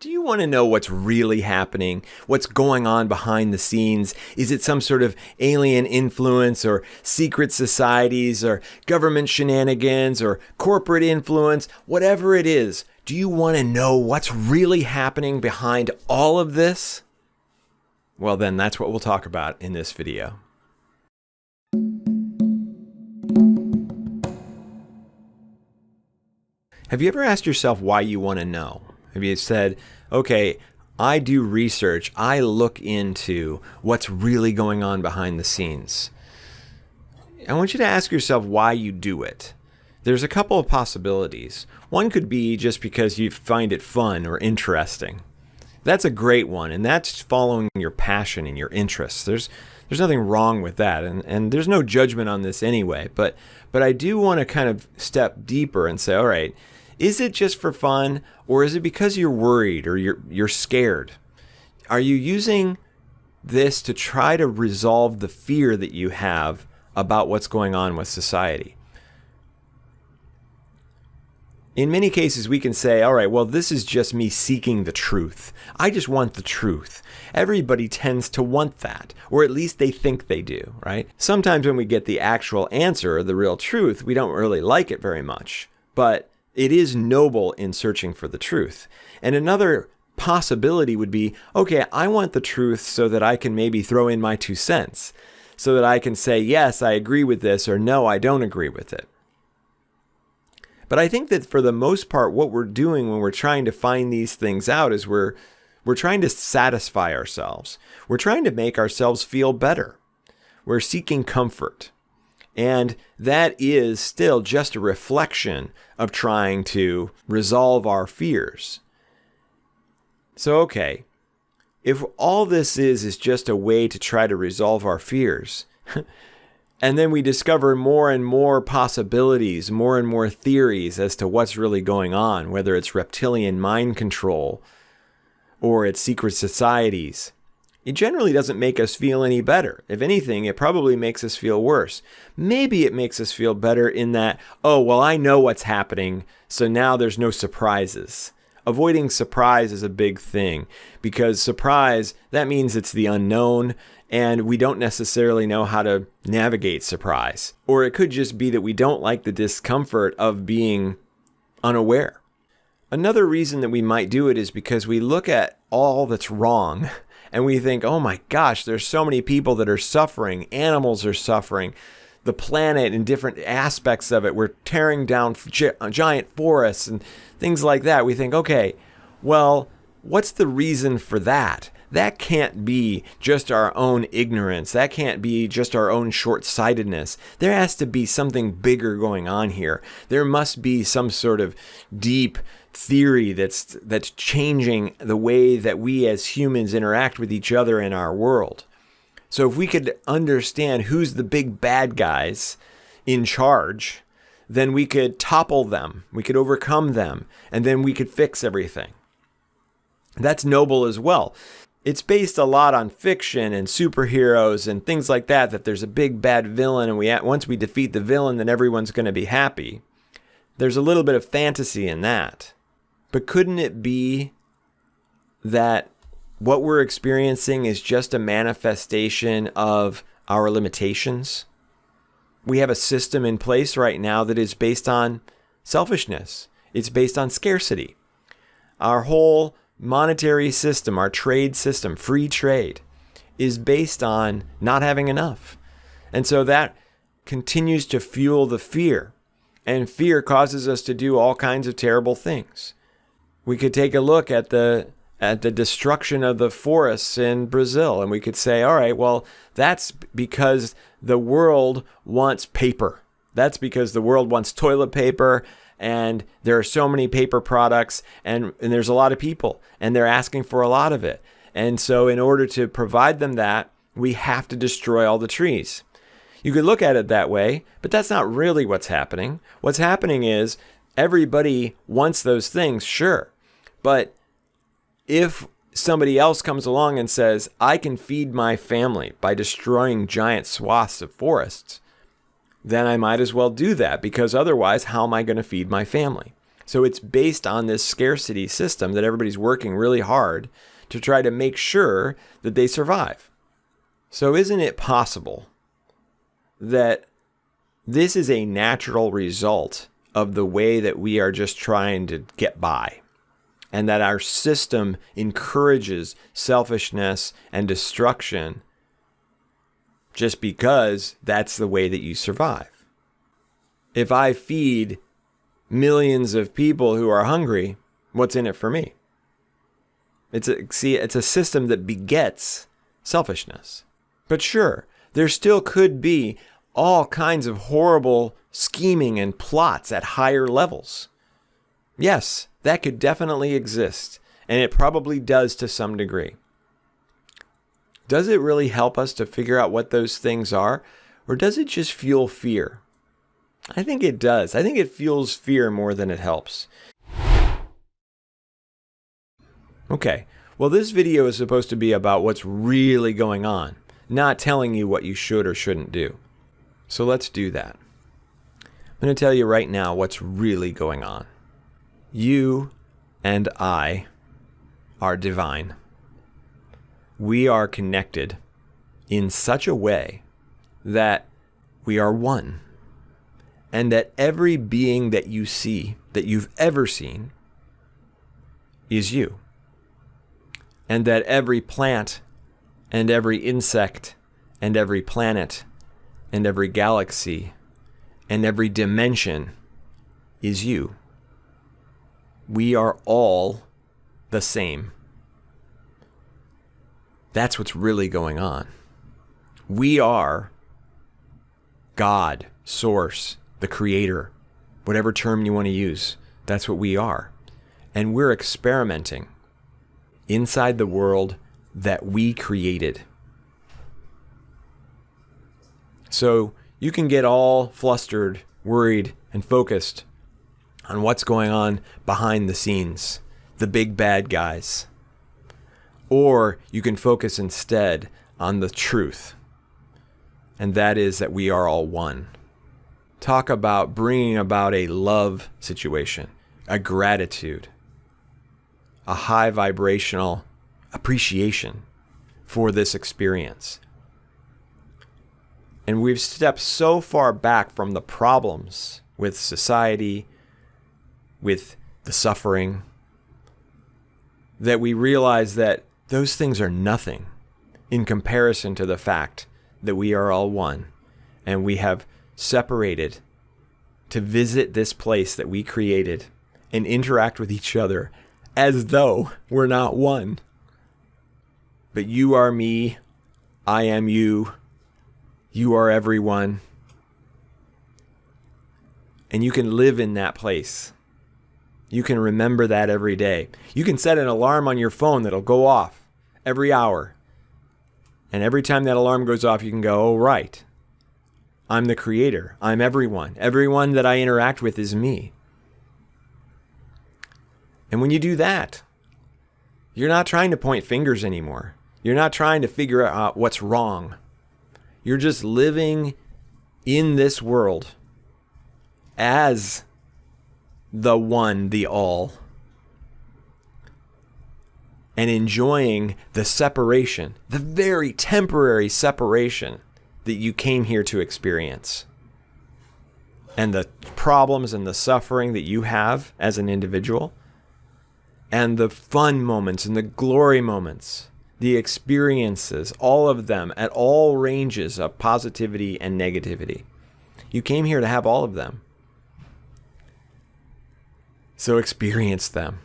Do you want to know what's really happening? What's going on behind the scenes? Is it some sort of alien influence or secret societies or government shenanigans or corporate influence? Whatever it is, do you want to know what's really happening behind all of this? Well, then that's what we'll talk about in this video. Have you ever asked yourself why you want to know? Have you said, okay, I do research, I look into what's really going on behind the scenes. I want you to ask yourself why you do it. There's a couple of possibilities. One could be just because you find it fun or interesting. That's a great one, and that's following your passion and your interests. There's nothing wrong with that, and there's no judgment on this anyway. But I do want to kind of step deeper and say, all right, is it just for fun, or is it because you're worried or you're scared? Are you using this to try to resolve the fear that you have about what's going on with society? In many cases, we can say, all right, well, this is just me seeking the truth. I just want the truth. Everybody tends to want that, or at least they think they do, right? Sometimes when we get the actual answer, the real truth, we don't really like it very much. But it is noble in searching for the truth. And another possibility would be, okay, I want the truth so that I can maybe throw in my 2 cents, so that I can say, yes, I agree with this, or no, I don't agree with it. But I think that for the most part, what we're doing when we're trying to find these things out is we're trying to satisfy ourselves. We're trying to make ourselves feel better. We're seeking comfort. And that is still just a reflection of trying to resolve our fears. So, okay, if all this is just a way to try to resolve our fears, and then we discover more and more possibilities, more and more theories as to what's really going on, whether it's reptilian mind control or it's secret societies, it generally doesn't make us feel any better. If anything, it probably makes us feel worse. Maybe it makes us feel better in that, oh, well, I know what's happening, so now there's no surprises. Avoiding surprise is a big thing, because surprise, that means it's the unknown, and we don't necessarily know how to navigate surprise. Or it could just be that we don't like the discomfort of being unaware. Another reason that we might do it is because we look at all that's wrong and we think, oh my gosh, there's so many people that are suffering. Animals are suffering. The planet and different aspects of it. We're tearing down giant forests and things like that. We think, okay, well, what's the reason for that? That can't be just our own ignorance. That can't be just our own short-sightedness. There has to be something bigger going on here. There must be some sort of deep theory that's changing the way that we as humans interact with each other in our world. So if we could understand who's the big bad guys in charge, then we could topple them, we could overcome them, and then we could fix everything. That's noble as well. It's based a lot on fiction and superheroes and things like that, that there's a big bad villain, and once we defeat the villain, then everyone's going to be happy. There's a little bit of fantasy in that. But couldn't it be that what we're experiencing is just a manifestation of our limitations? We have a system in place right now that is based on selfishness. It's based on scarcity. Our whole monetary system, our trade system, free trade, is based on not having enough. And so that continues to fuel the fear. And fear causes us to do all kinds of terrible things. We could take a look at the destruction of the forests in Brazil, and we could say, all right, well, that's because the world wants paper. That's because the world wants toilet paper, and there are so many paper products, and there's a lot of people, and they're asking for a lot of it. And so in order to provide them that, we have to destroy all the trees. You could look at it that way, but that's not really what's happening. What's happening is everybody wants those things, sure. But if somebody else comes along and says, I can feed my family by destroying giant swaths of forests, then I might as well do that, because otherwise, how am I going to feed my family? So it's based on this scarcity system that everybody's working really hard to try to make sure that they survive. So isn't it possible that this is a natural result of the way that we are just trying to get by, and that our system encourages selfishness and destruction just because that's the way that you survive? If I feed millions of people who are hungry, what's in it for me? It's a system that begets selfishness. But sure, there still could be all kinds of horrible scheming and plots at higher levels. Yes, that could definitely exist, and it probably does to some degree. Does it really help us to figure out what those things are, or does it just fuel fear? I think it does. I think it fuels fear more than it helps. Okay, well, this video is supposed to be about what's really going on, not telling you what you should or shouldn't do. So let's do that. I'm going to tell you right now what's really going on. You and I are divine. We are connected in such a way that we are one. And that every being that you see, that you've ever seen, is you. And that every plant and every insect and every planet and every galaxy and every dimension is you. We are all the same. That's what's really going on. We are God, Source, the Creator, whatever term you want to use. That's what we are. And we're experimenting inside the world that we created. So you can get all flustered, worried, and focused on what's going on behind the scenes, the big bad guys. Or you can focus instead on the truth, and that is that we are all one. Talk about bringing about a love situation, a gratitude, a high vibrational appreciation for this experience. And we've stepped so far back from the problems with society, with the suffering, that we realize that those things are nothing in comparison to the fact that we are all one, and we have separated to visit this place that we created and interact with each other as though we're not one. But you are me, I am you, you are everyone. And you can live in that place. You can remember that every day. You can set an alarm on your phone that'll go off every hour. And every time that alarm goes off, you can go, oh, right. I'm the creator. I'm everyone. Everyone that I interact with is me. And when you do that, you're not trying to point fingers anymore. You're not trying to figure out what's wrong. You're just living in this world as the one, the all, and enjoying the separation, the very temporary separation that you came here to experience, and the problems and the suffering that you have as an individual, and the fun moments and the glory moments, the experiences, all of them at all ranges of positivity and negativity. You came here to have all of them. So experience them.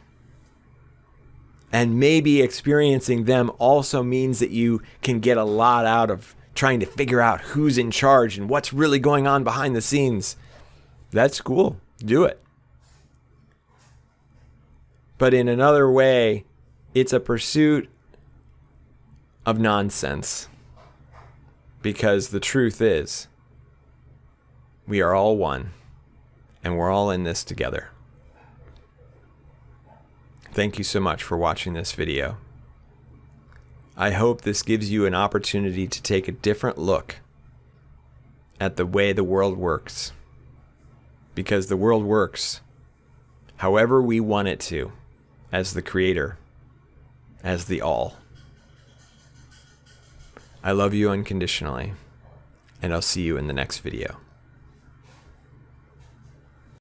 And maybe experiencing them also means that you can get a lot out of trying to figure out who's in charge and what's really going on behind the scenes. That's cool. Do it. But in another way, it's a pursuit of nonsense. Because the truth is, we are all one, and we're all in this together. Thank you so much for watching this video. I hope this gives you an opportunity to take a different look at the way the world works. Because the world works however we want it to, as the creator, as the all. I love you unconditionally, and I'll see you in the next video.